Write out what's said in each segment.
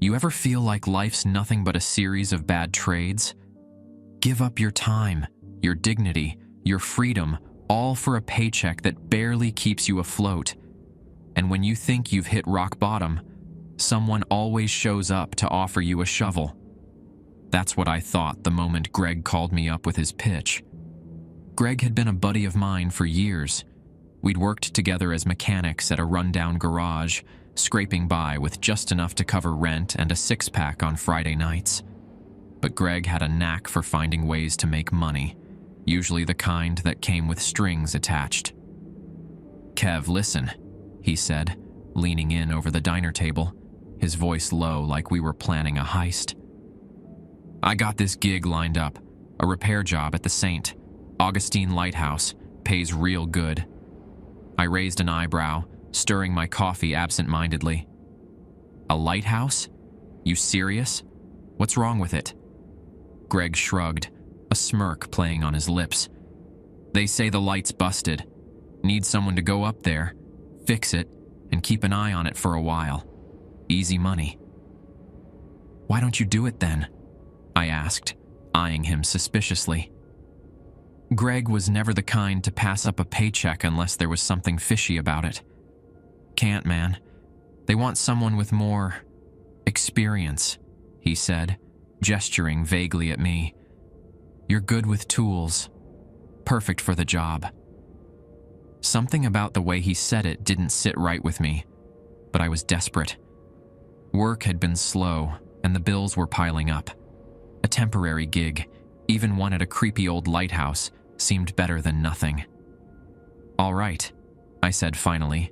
You ever feel like life's nothing but a series of bad trades? Give up your time, your dignity, your freedom, all for a paycheck that barely keeps you afloat. And when you think you've hit rock bottom, someone always shows up to offer you a shovel. That's what I thought the moment Greg called me up with his pitch. Greg had been a buddy of mine for years. We'd worked together as mechanics at a rundown garage, scraping by with just enough to cover rent and a six-pack on Friday nights. But Greg had a knack for finding ways to make money, usually the kind that came with strings attached. "Kev, listen," he said, leaning in over the diner table, his voice low like we were planning a heist. "I got this gig lined up, a repair job at the St. Augustine Lighthouse, pays real good." I raised an eyebrow, stirring my coffee absent-mindedly. "A lighthouse? You serious? What's wrong with it?" Greg shrugged, a smirk playing on his lips. "They say the light's busted. Need someone to go up there, fix it, and keep an eye on it for a while. Easy money." "Why don't you do it then?" I asked, eyeing him suspiciously. Greg was never the kind to pass up a paycheck unless there was something fishy about it. "Can't, man. They want someone with more experience," he said, gesturing vaguely at me. "You're good with tools. Perfect for the job." Something about the way he said it didn't sit right with me, but I was desperate. Work had been slow, and the bills were piling up. A temporary gig, even one at a creepy old lighthouse, seemed better than nothing. "All right," I said finally.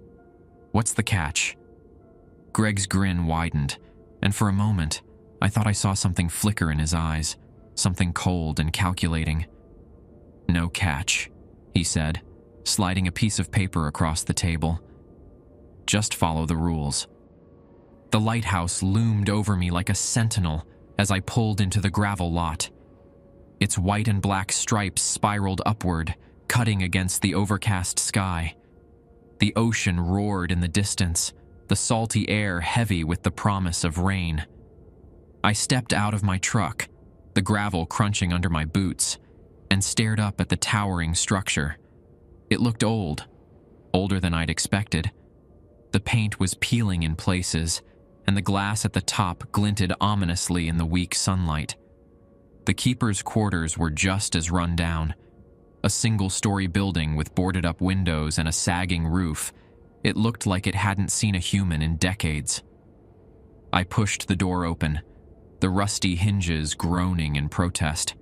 "What's the catch?" Greg's grin widened, and for a moment, I thought I saw something flicker in his eyes, something cold and calculating. "No catch," he said, sliding a piece of paper across the table. "Just follow the rules." The lighthouse loomed over me like a sentinel as I pulled into the gravel lot. Its white and black stripes spiraled upward, cutting against the overcast sky. The ocean roared in the distance, the salty air heavy with the promise of rain. I stepped out of my truck, the gravel crunching under my boots, and stared up at the towering structure. It looked old, older than I'd expected. The paint was peeling in places, and the glass at the top glinted ominously in the weak sunlight. The keeper's quarters were just as run down. A single-story building with boarded-up windows and a sagging roof. It looked like it hadn't seen a human in decades. I pushed the door open, the rusty hinges groaning in protest.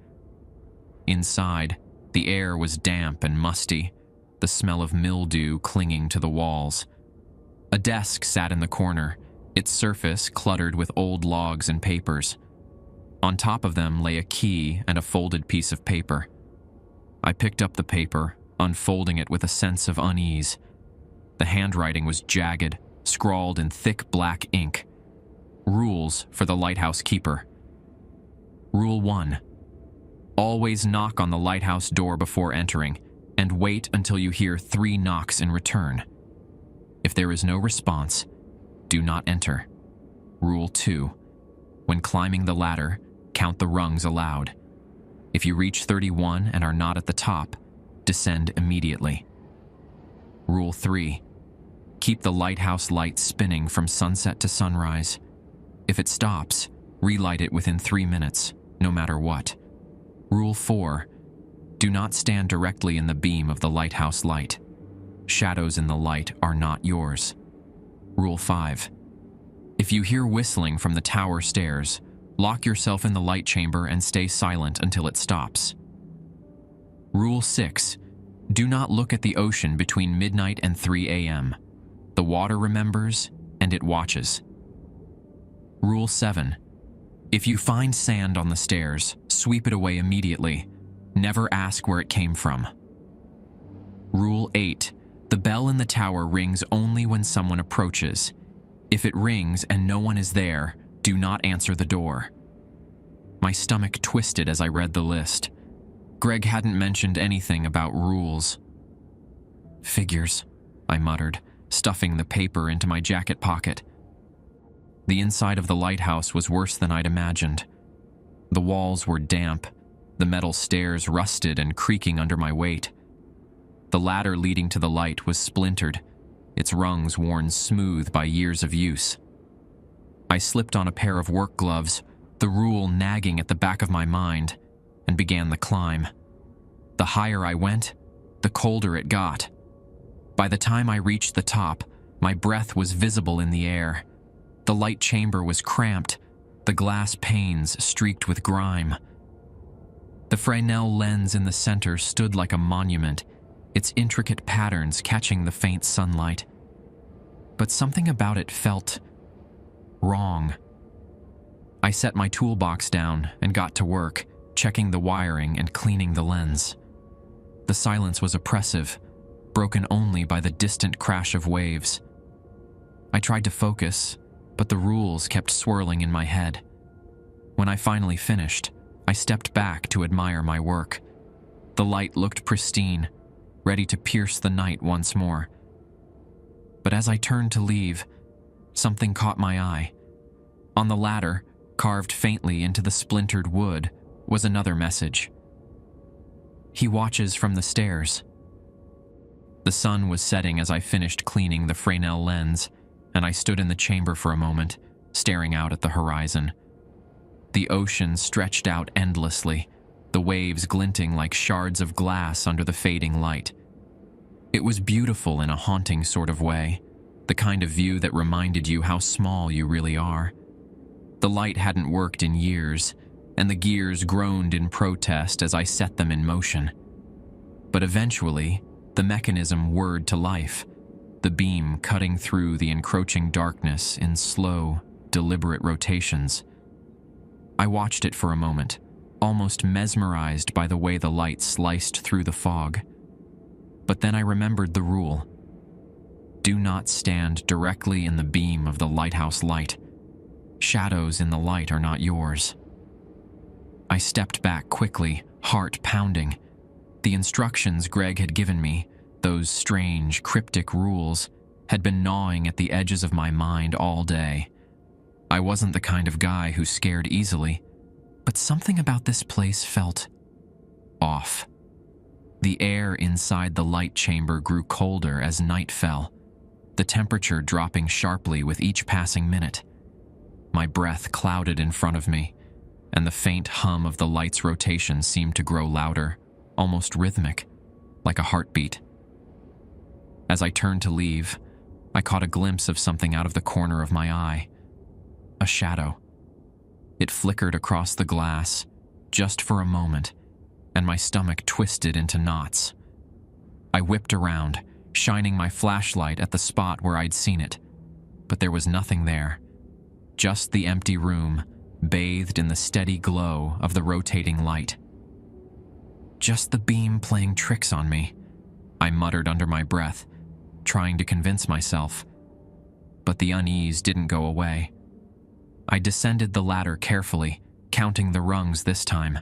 Inside, the air was damp and musty, the smell of mildew clinging to the walls. A desk sat in the corner, its surface cluttered with old logs and papers. On top of them lay a key and a folded piece of paper. I picked up the paper, unfolding it with a sense of unease. The handwriting was jagged, scrawled in thick black ink. Rules for the lighthouse keeper. Rule 1. Always knock on the lighthouse door before entering, and wait until you hear 3 knocks in return. If there is no response, do not enter. Rule 2. When climbing the ladder, count the rungs aloud. If you reach 31 and are not at the top, descend immediately. Rule 3. Keep the lighthouse light spinning from sunset to sunrise. If it stops, relight it within 3 minutes, no matter what. Rule 4. Do not stand directly in the beam of the lighthouse light. Shadows in the light are not yours. Rule 5. If you hear whistling from the tower stairs, lock yourself in the light chamber and stay silent until it stops. Rule 6. Do not look at the ocean between midnight and 3 a.m. The water remembers, and it watches. Rule 7. If you find sand on the stairs, sweep it away immediately. Never ask where it came from. Rule 8. The bell in the tower rings only when someone approaches. If it rings and no one is there, do not answer the door. My stomach twisted as I read the list. Greg hadn't mentioned anything about rules. "Figures," I muttered, stuffing the paper into my jacket pocket. The inside of the lighthouse was worse than I'd imagined. The walls were damp, the metal stairs rusted and creaking under my weight. The ladder leading to the light was splintered, its rungs worn smooth by years of use. I slipped on a pair of work gloves, the rule nagging at the back of my mind, and began the climb. The higher I went, the colder it got. By the time I reached the top, my breath was visible in the air. The light chamber was cramped, the glass panes streaked with grime. The Fresnel lens in the center stood like a monument, its intricate patterns catching the faint sunlight. But something about it felt wrong. I set my toolbox down and got to work, checking the wiring and cleaning the lens. The silence was oppressive, broken only by the distant crash of waves. I tried to focus, but the rules kept swirling in my head. When I finally finished, I stepped back to admire my work. The light looked pristine, ready to pierce the night once more. But as I turned to leave, something caught my eye. On the ladder, carved faintly into the splintered wood, was another message. "He watches from the stairs." The sun was setting as I finished cleaning the Fresnel lens, and I stood in the chamber for a moment, staring out at the horizon. The ocean stretched out endlessly, the waves glinting like shards of glass under the fading light. It was beautiful in a haunting sort of way, the kind of view that reminded you how small you really are. The light hadn't worked in years, and the gears groaned in protest as I set them in motion. But eventually, the mechanism whirred to life, the beam cutting through the encroaching darkness in slow, deliberate rotations. I watched it for a moment, almost mesmerized by the way the light sliced through the fog. But then I remembered the rule. Do not stand directly in the beam of the lighthouse light. Shadows in the light are not yours. I stepped back quickly, heart pounding. The instructions Greg had given me, those strange, cryptic rules, had been gnawing at the edges of my mind all day. I wasn't the kind of guy who scared easily, but something about this place felt off. The air inside the light chamber grew colder as night fell, the temperature dropping sharply with each passing minute. My breath clouded in front of me, and the faint hum of the light's rotation seemed to grow louder, almost rhythmic, like a heartbeat. As I turned to leave, I caught a glimpse of something out of the corner of my eye. A shadow. It flickered across the glass, just for a moment, and my stomach twisted into knots. I whipped around, shining my flashlight at the spot where I'd seen it, but there was nothing there. Just the empty room, bathed in the steady glow of the rotating light. Just the beam playing tricks on me, I muttered under my breath, trying to convince myself. But the unease didn't go away. I descended the ladder carefully, counting the rungs this time.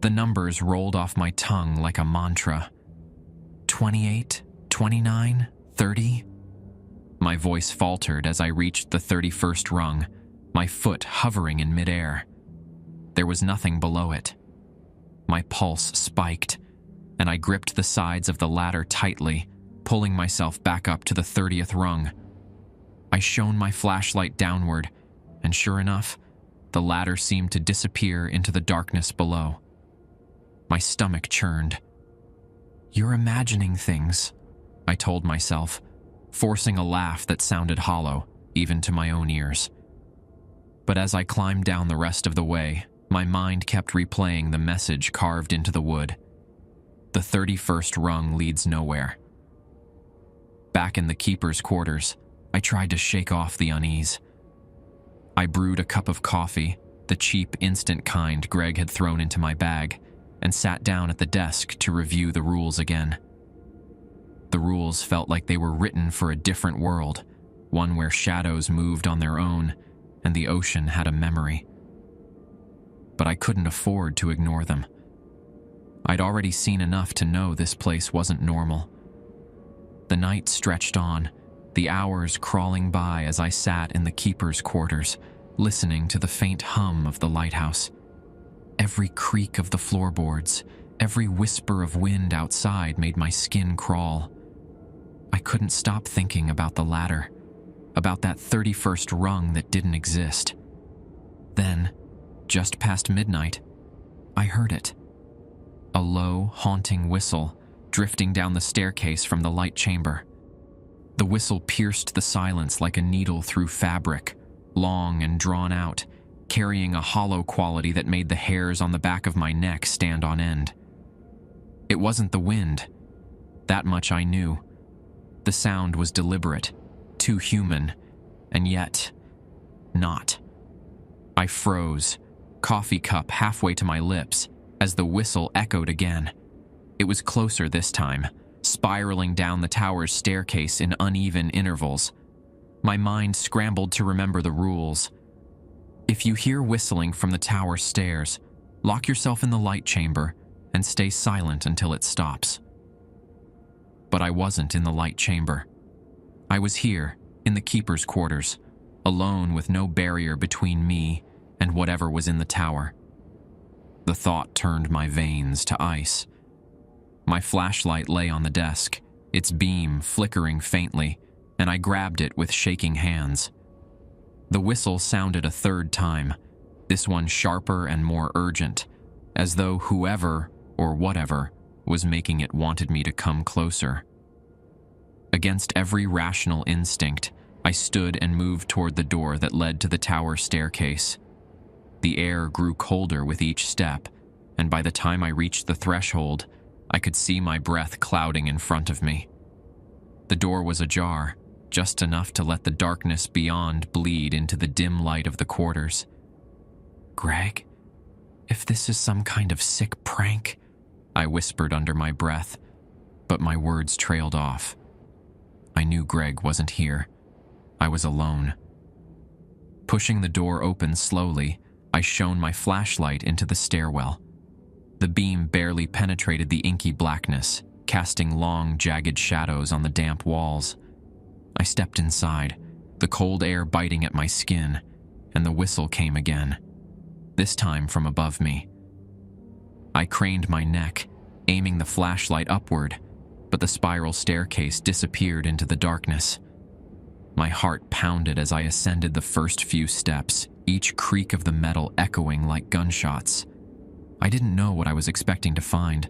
The numbers rolled off my tongue like a mantra. 28, 29, 30. My voice faltered as I reached the 31st rung, my foot hovering in midair. There was nothing below it. My pulse spiked, and I gripped the sides of the ladder tightly, pulling myself back up to the 30th rung. I shone my flashlight downward, and sure enough, the ladder seemed to disappear into the darkness below. My stomach churned. "You're imagining things," I told myself, forcing a laugh that sounded hollow, even to my own ears. But as I climbed down the rest of the way, my mind kept replaying the message carved into the wood. The 31st rung leads nowhere. Back in the keeper's quarters, I tried to shake off the unease. I brewed a cup of coffee, the cheap, instant kind Greg had thrown into my bag, and sat down at the desk to review the rules again. The rules felt like they were written for a different world, one where shadows moved on their own and the ocean had a memory. But I couldn't afford to ignore them. I'd already seen enough to know this place wasn't normal. The night stretched on, the hours crawling by as I sat in the keeper's quarters, listening to the faint hum of the lighthouse. Every creak of the floorboards, every whisper of wind outside made my skin crawl. I couldn't stop thinking about the ladder, about that 31st rung that didn't exist. Then, just past midnight, I heard it. A low, haunting whistle drifting down the staircase from the light chamber. The whistle pierced the silence like a needle through fabric, long and drawn out, carrying a hollow quality that made the hairs on the back of my neck stand on end. It wasn't the wind. That much I knew. The sound was deliberate, too human, and yet, not. I froze, coffee cup halfway to my lips, as the whistle echoed again. It was closer this time, spiraling down the tower's staircase in uneven intervals. My mind scrambled to remember the rules. If you hear whistling from the tower stairs, lock yourself in the light chamber and stay silent until it stops. But I wasn't in the light chamber. I was here, in the keeper's quarters, alone with no barrier between me and whatever was in the tower. The thought turned my veins to ice. My flashlight lay on the desk, its beam flickering faintly, and I grabbed it with shaking hands. The whistle sounded a third time, this one sharper and more urgent, as though whoever or whatever was making it wanted me to come closer. Against every rational instinct, I stood and moved toward the door that led to the tower staircase. The air grew colder with each step, and by the time I reached the threshold, I could see my breath clouding in front of me. The door was ajar, just enough to let the darkness beyond bleed into the dim light of the quarters. "Greg, if this is some kind of sick prank," I whispered under my breath, but my words trailed off. I knew Greg wasn't here. I was alone. Pushing the door open slowly, I shone my flashlight into the stairwell. The beam barely penetrated the inky blackness, casting long, jagged shadows on the damp walls. I stepped inside, the cold air biting at my skin, and the whistle came again, this time from above me. I craned my neck, aiming the flashlight upward, but the spiral staircase disappeared into the darkness. My heart pounded as I ascended the first few steps, each creak of the metal echoing like gunshots. I didn't know what I was expecting to find,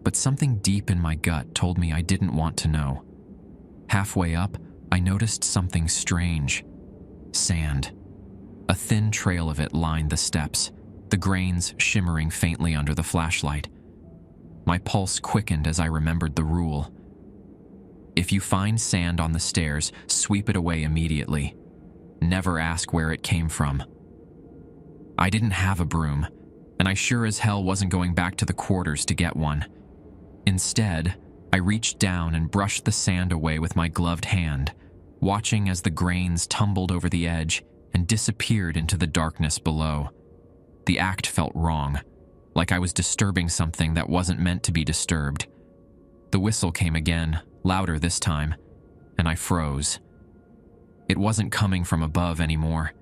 but something deep in my gut told me I didn't want to know. Halfway up, I noticed something strange. Sand. A thin trail of it lined the steps, the grains shimmering faintly under the flashlight. My pulse quickened as I remembered the rule. If you find sand on the stairs, sweep it away immediately. Never ask where it came from. I didn't have a broom, and I sure as hell wasn't going back to the quarters to get one. Instead, I reached down and brushed the sand away with my gloved hand, watching as the grains tumbled over the edge and disappeared into the darkness below. The act felt wrong, like I was disturbing something that wasn't meant to be disturbed. The whistle came again, louder this time, and I froze. It wasn't coming from above anymore.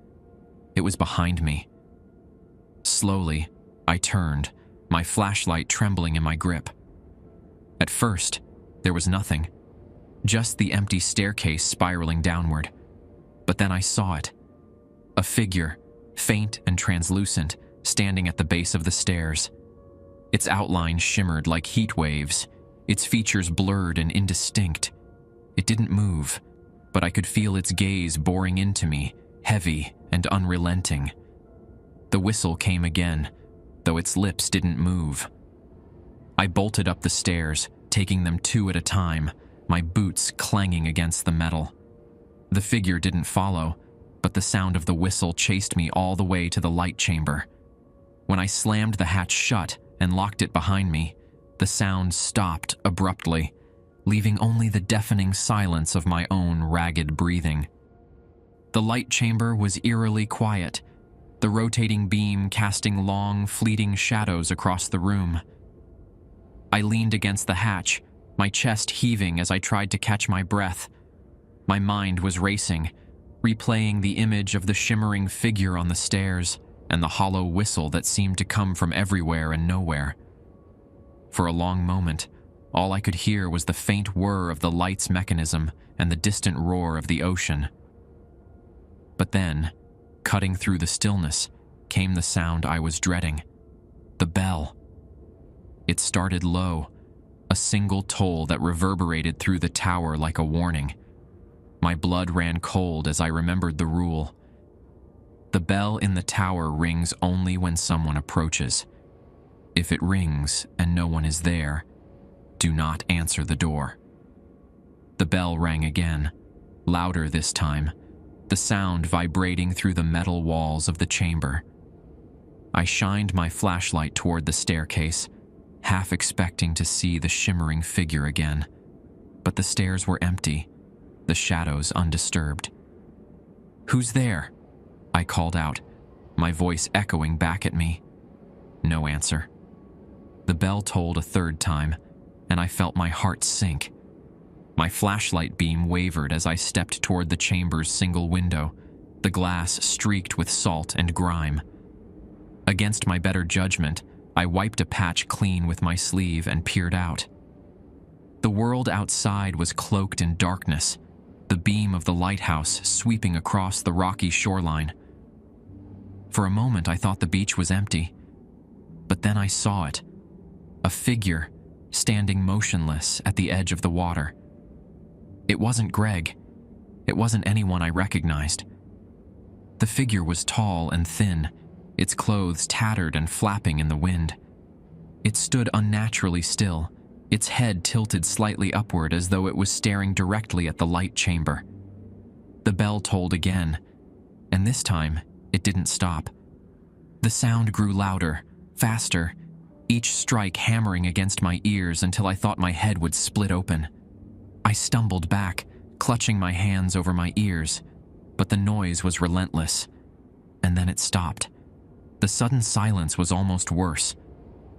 It was behind me. Slowly, I turned, my flashlight trembling in my grip. At first, there was nothing, just the empty staircase spiraling downward. But then I saw it. A figure, faint and translucent, standing at the base of the stairs. Its outline shimmered like heat waves, its features blurred and indistinct. It didn't move, but I could feel its gaze boring into me, heavy and unrelenting. The whistle came again, though its lips didn't move. I bolted up the stairs, taking them two at a time, my boots clanging against the metal. The figure didn't follow, but the sound of the whistle chased me all the way to the light chamber. When I slammed the hatch shut and locked it behind me, the sound stopped abruptly, leaving only the deafening silence of my own ragged breathing. The light chamber was eerily quiet, the rotating beam casting long, fleeting shadows across the room. I leaned against the hatch, my chest heaving as I tried to catch my breath. My mind was racing, replaying the image of the shimmering figure on the stairs and the hollow whistle that seemed to come from everywhere and nowhere. For a long moment, all I could hear was the faint whir of the light's mechanism and the distant roar of the ocean. But then, cutting through the stillness, came the sound I was dreading. The bell. It started low, a single toll that reverberated through the tower like a warning. My blood ran cold as I remembered the rule. The bell in the tower rings only when someone approaches. If it rings and no one is there, do not answer the door. The bell rang again, louder this time, the sound vibrating through the metal walls of the chamber. I shined my flashlight toward the staircase, half expecting to see the shimmering figure again. But the stairs were empty, the shadows undisturbed. "Who's there?" I called out, my voice echoing back at me. No answer. The bell tolled a third time, and I felt my heart sink. My flashlight beam wavered as I stepped toward the chamber's single window, the glass streaked with salt and grime. Against my better judgment, I wiped a patch clean with my sleeve and peered out. The world outside was cloaked in darkness, the beam of the lighthouse sweeping across the rocky shoreline. For a moment, I thought the beach was empty, but then I saw it, a figure standing motionless at the edge of the water. It wasn't Greg. It wasn't anyone I recognized. The figure was tall and thin, its clothes tattered and flapping in the wind. It stood unnaturally still, its head tilted slightly upward as though it was staring directly at the light chamber. The bell tolled again, and this time it didn't stop. The sound grew louder, faster, each strike hammering against my ears until I thought my head would split open. I stumbled back, clutching my hands over my ears, but the noise was relentless. And then it stopped. The sudden silence was almost worse.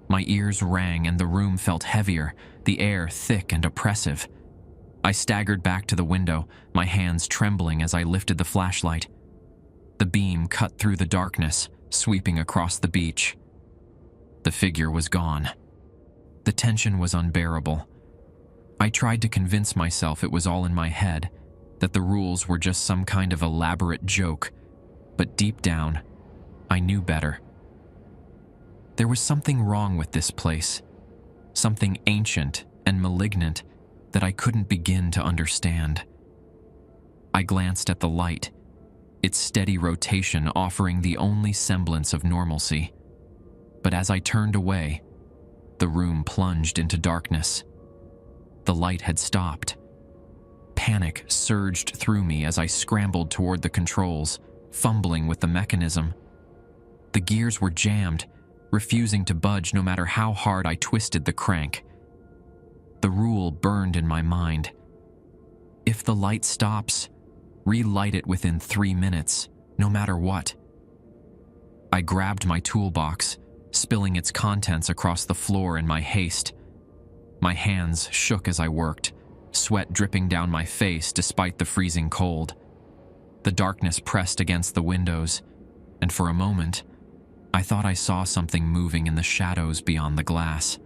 My ears rang and the room felt heavier, the air thick and oppressive. I staggered back to the window, my hands trembling as I lifted the flashlight. The beam cut through the darkness, sweeping across the beach. The figure was gone. The tension was unbearable. I tried to convince myself it was all in my head, that the rules were just some kind of elaborate joke, but deep down, I knew better. There was something wrong with this place, something ancient and malignant that I couldn't begin to understand. I glanced at the light, its steady rotation offering the only semblance of normalcy. But as I turned away, the room plunged into darkness. The light had stopped. Panic surged through me as I scrambled toward the controls, fumbling with the mechanism. The gears were jammed, refusing to budge no matter how hard I twisted the crank. The rule burned in my mind. If the light stops, relight it within 3 minutes, no matter what. I grabbed my toolbox, spilling its contents across the floor in my haste. My hands shook as I worked, sweat dripping down my face despite the freezing cold. The darkness pressed against the windows, and for a moment, I thought I saw something moving in the shadows beyond the glass.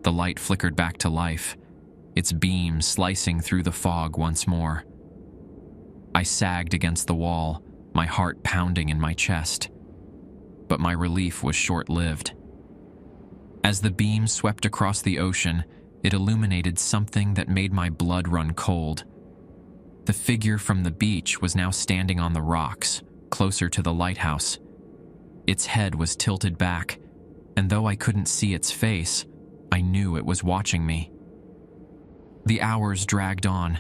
The light flickered back to life, its beam slicing through the fog once more. I sagged against the wall, my heart pounding in my chest. But my relief was short-lived. As the beam swept across the ocean, it illuminated something that made my blood run cold. The figure from the beach was now standing on the rocks, closer to the lighthouse. Its head was tilted back, and though I couldn't see its face, I knew it was watching me. The hours dragged on,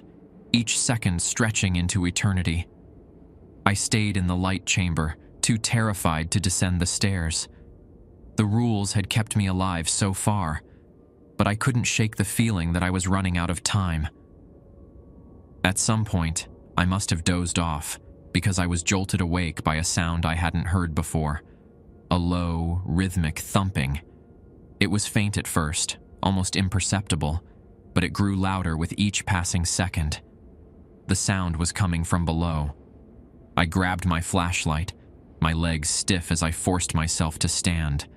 each second stretching into eternity. I stayed in the light chamber, too terrified to descend the stairs. The rules had kept me alive so far, but I couldn't shake the feeling that I was running out of time. At some point, I must have dozed off because I was jolted awake by a sound I hadn't heard before. A low, rhythmic thumping. It was faint at first, almost imperceptible, but it grew louder with each passing second. The sound was coming from below. I grabbed my flashlight, my legs stiff as I forced myself to stand.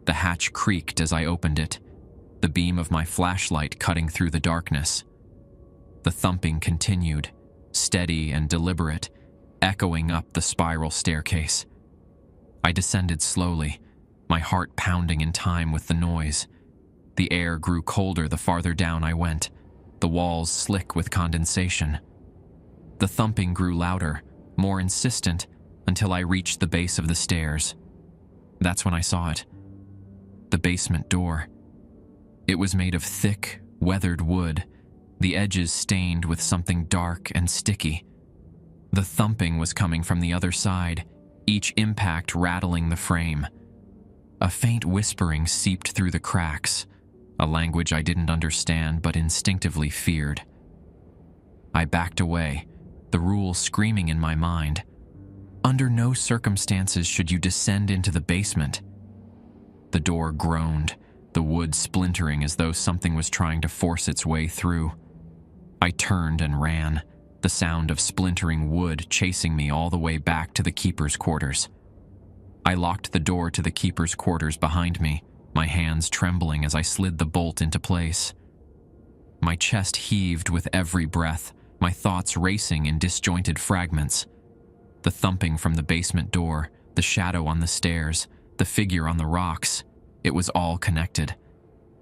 The hatch creaked as I opened it, the beam of my flashlight cutting through the darkness. The thumping continued, steady and deliberate, echoing up the spiral staircase. I descended slowly, my heart pounding in time with the noise. The air grew colder the farther down I went, the walls slick with condensation. The thumping grew louder, more insistent, until I reached the base of the stairs. That's when I saw it. The basement door. It was made of thick, weathered wood, the edges stained with something dark and sticky. The thumping was coming from the other side, each impact rattling the frame. A faint whispering seeped through the cracks, a language I didn't understand but instinctively feared. I backed away, the rule screaming in my mind. Under no circumstances should you descend into the basement. The door groaned, the wood splintering as though something was trying to force its way through. I turned and ran, the sound of splintering wood chasing me all the way back to the keeper's quarters. I locked the door to the keeper's quarters behind me, my hands trembling as I slid the bolt into place. My chest heaved with every breath, my thoughts racing in disjointed fragments. The thumping from the basement door, the shadow on the stairs, the figure on the rocks, it was all connected.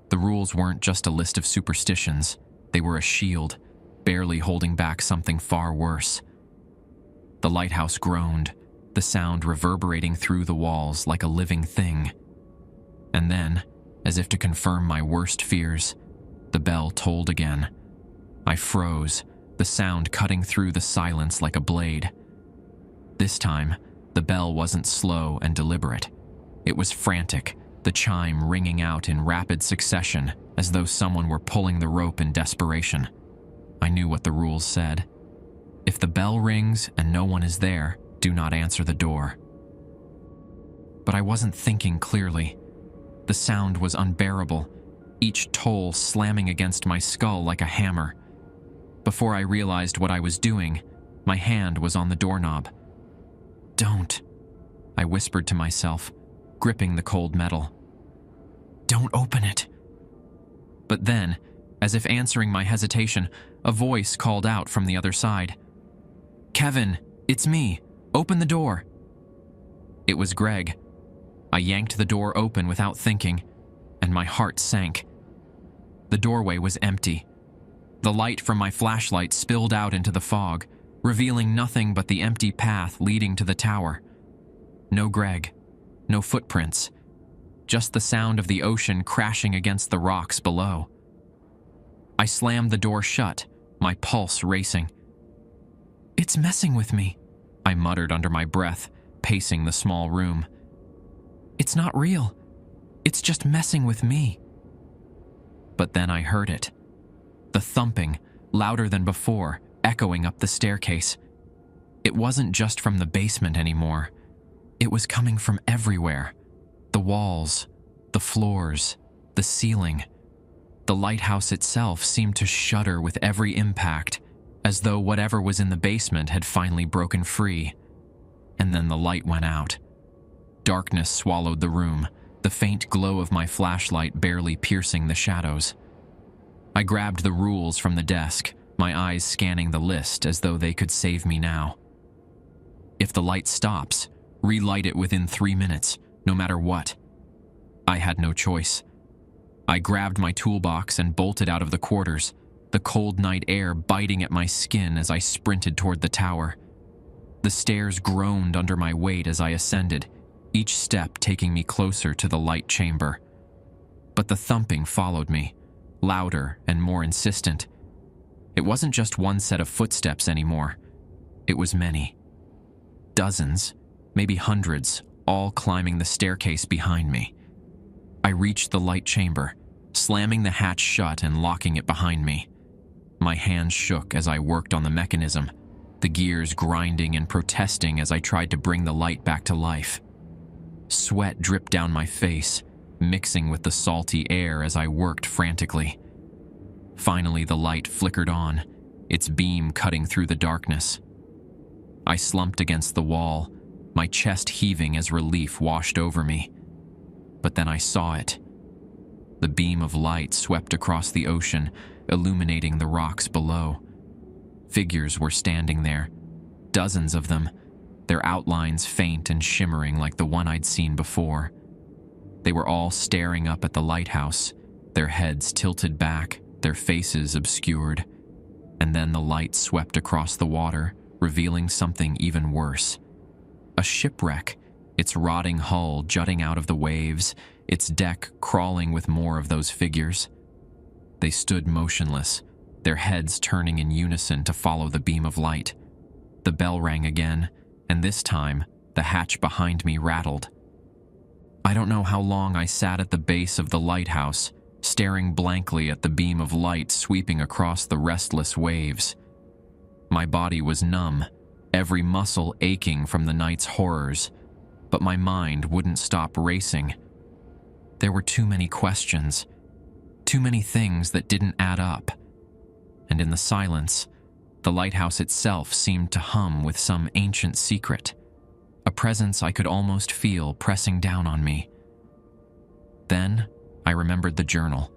The rules weren't just a list of superstitions, they were a shield, barely holding back something far worse. The lighthouse groaned, the sound reverberating through the walls like a living thing. And then, as if to confirm my worst fears, the bell tolled again. I froze, the sound cutting through the silence like a blade. This time, the bell wasn't slow and deliberate. It was frantic, the chime ringing out in rapid succession as though someone were pulling the rope in desperation. I knew what the rules said. If the bell rings and no one is there, do not answer the door. But I wasn't thinking clearly. The sound was unbearable, each toll slamming against my skull like a hammer. Before I realized what I was doing, my hand was on the doorknob. "Don't," I whispered to myself, gripping the cold metal. "Don't open it." But then, as if answering my hesitation, a voice called out from the other side. "Kevin, it's me. Open the door." It was Greg. I yanked the door open without thinking, and my heart sank. The doorway was empty. The light from my flashlight spilled out into the fog, revealing nothing but the empty path leading to the tower. No Greg, no footprints, just the sound of the ocean crashing against the rocks below. I slammed the door shut, my pulse racing. "It's messing with me," I muttered under my breath, pacing the small room. "It's not real. It's just messing with me." But then I heard it. The thumping, louder than before, echoing up the staircase. It wasn't just from the basement anymore. It was coming from everywhere. The walls, the floors, the ceiling. The lighthouse itself seemed to shudder with every impact, as though whatever was in the basement had finally broken free. And then the light went out. Darkness swallowed the room, the faint glow of my flashlight barely piercing the shadows. I grabbed the rules from the desk, my eyes scanning the list as though they could save me now. If the light stops, relight it within 3 minutes, no matter what. I had no choice. I grabbed my toolbox and bolted out of the quarters, the cold night air biting at my skin as I sprinted toward the tower. The stairs groaned under my weight as I ascended, each step taking me closer to the light chamber. But the thumping followed me, louder and more insistent. It wasn't just one set of footsteps anymore. It was many. Dozens, maybe hundreds, all climbing the staircase behind me. I reached the light chamber, slamming the hatch shut and locking it behind me. My hands shook as I worked on the mechanism, the gears grinding and protesting as I tried to bring the light back to life. Sweat dripped down my face, mixing with the salty air as I worked frantically. Finally, the light flickered on, its beam cutting through the darkness. I slumped against the wall, my chest heaving as relief washed over me. But then I saw it. The beam of light swept across the ocean, illuminating the rocks below. Figures were standing there, dozens of them, their outlines faint and shimmering like the one I'd seen before. They were all staring up at the lighthouse, their heads tilted back, their faces obscured. And then the light swept across the water, revealing something even worse. A shipwreck, its rotting hull jutting out of the waves, its deck crawling with more of those figures. They stood motionless, their heads turning in unison to follow the beam of light. The bell rang again, and this time, the hatch behind me rattled. I don't know how long I sat at the base of the lighthouse, staring blankly at the beam of light sweeping across the restless waves. My body was numb, every muscle aching from the night's horrors, but my mind wouldn't stop racing. There were too many questions, too many things that didn't add up. And in the silence, the lighthouse itself seemed to hum with some ancient secret, a presence I could almost feel pressing down on me. Then I remembered the journal.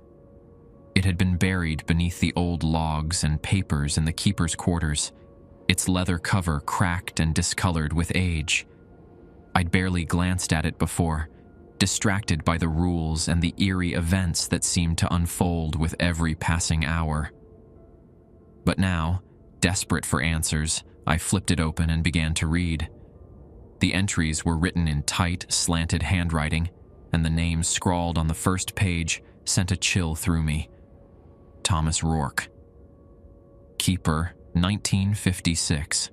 It had been buried beneath the old logs and papers in the keeper's quarters, its leather cover cracked and discolored with age. I'd barely glanced at it before, distracted by the rules and the eerie events that seemed to unfold with every passing hour. But now, desperate for answers, I flipped it open and began to read. The entries were written in tight, slanted handwriting, and the names scrawled on the first page sent a chill through me. Thomas Rourke. Keeper, 1956.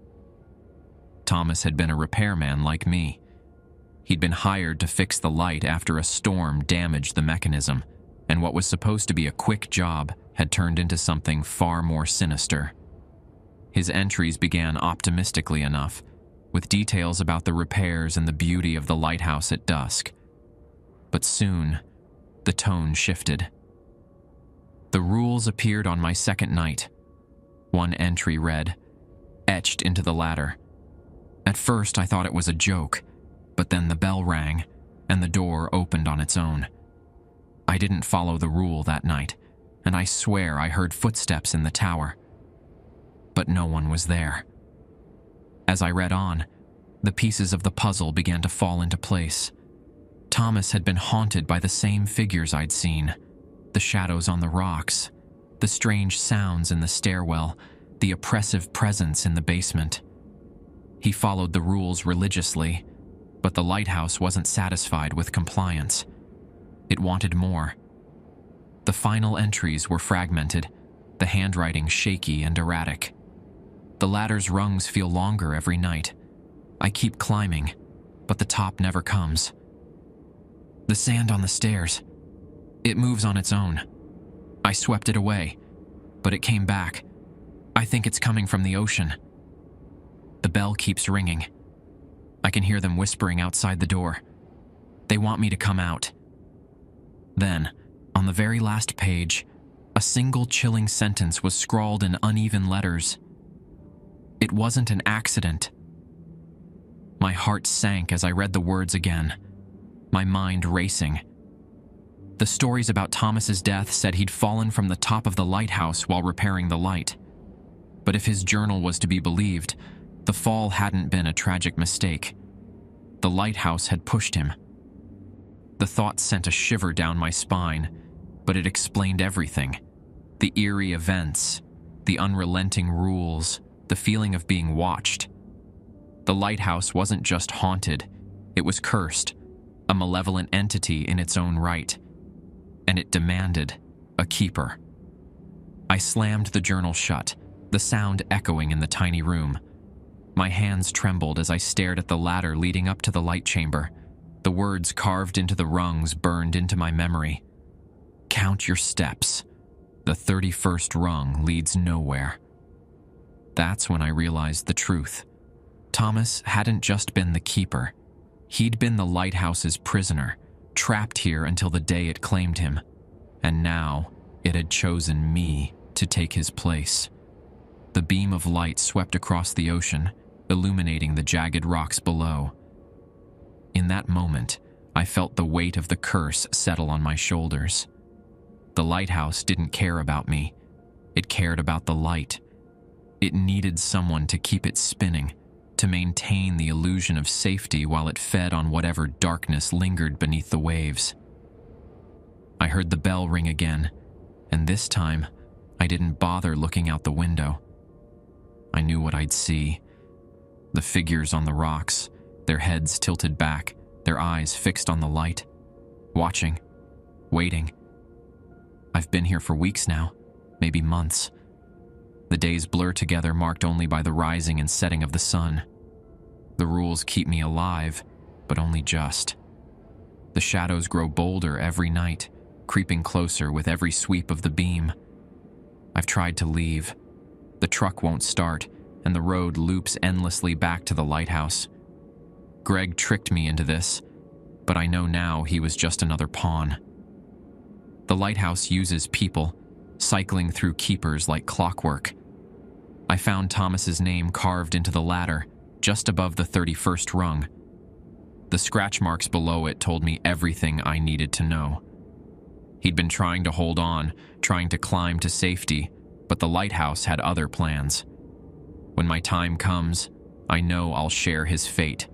Thomas had been a repairman like me. He'd been hired to fix the light after a storm damaged the mechanism, and what was supposed to be a quick job had turned into something far more sinister. His entries began optimistically enough, with details about the repairs and the beauty of the lighthouse at dusk. But soon, the tone shifted. The rules appeared on my second night. One entry read, etched into the ladder. At first I thought it was a joke, but then the bell rang, and the door opened on its own. I didn't follow the rule that night, and I swear I heard footsteps in the tower. But no one was there. As I read on, the pieces of the puzzle began to fall into place. Thomas had been haunted by the same figures I'd seen. The shadows on the rocks, the strange sounds in the stairwell, the oppressive presence in the basement. He followed the rules religiously, but the lighthouse wasn't satisfied with compliance. It wanted more. The final entries were fragmented, the handwriting shaky and erratic. The ladder's rungs feel longer every night. I keep climbing, but the top never comes. The sand on the stairs, it moves on its own. I swept it away, but it came back. I think it's coming from the ocean. The bell keeps ringing. I can hear them whispering outside the door. They want me to come out. Then, on the very last page, a single chilling sentence was scrawled in uneven letters. It wasn't an accident. My heart sank as I read the words again, my mind racing. The stories about Thomas's death said he'd fallen from the top of the lighthouse while repairing the light. But if his journal was to be believed, the fall hadn't been a tragic mistake. The lighthouse had pushed him. The thought sent a shiver down my spine, but it explained everything. The eerie events, the unrelenting rules, the feeling of being watched. The lighthouse wasn't just haunted, it was cursed, a malevolent entity in its own right. And it demanded a keeper. I slammed the journal shut, the sound echoing in the tiny room. My hands trembled as I stared at the ladder leading up to the light chamber. The words carved into the rungs burned into my memory. Count your steps. The 31st rung leads nowhere. That's when I realized the truth. Thomas hadn't just been the keeper. He'd been the lighthouse's prisoner, trapped here until the day it claimed him. And now, it had chosen me to take his place. The beam of light swept across the ocean, illuminating the jagged rocks below. In that moment, I felt the weight of the curse settle on my shoulders. The lighthouse didn't care about me. It cared about the light. It needed someone to keep it spinning, to maintain the illusion of safety while it fed on whatever darkness lingered beneath the waves. I heard the bell ring again, and this time, I didn't bother looking out the window. I knew what I'd see. The figures on the rocks, their heads tilted back, their eyes fixed on the light, watching, waiting. I've been here for weeks now, maybe months. The days blur together, marked only by the rising and setting of the sun. The rules keep me alive, but only just. The shadows grow bolder every night, creeping closer with every sweep of the beam. I've tried to leave. The truck won't start, and the road loops endlessly back to the lighthouse. Greg tricked me into this, but I know now he was just another pawn. The lighthouse uses people, cycling through keepers like clockwork. I found Thomas's name carved into the ladder, just above the 31st rung. The scratch marks below it told me everything I needed to know. He'd been trying to hold on, trying to climb to safety, but the lighthouse had other plans. When my time comes, I know I'll share his fate.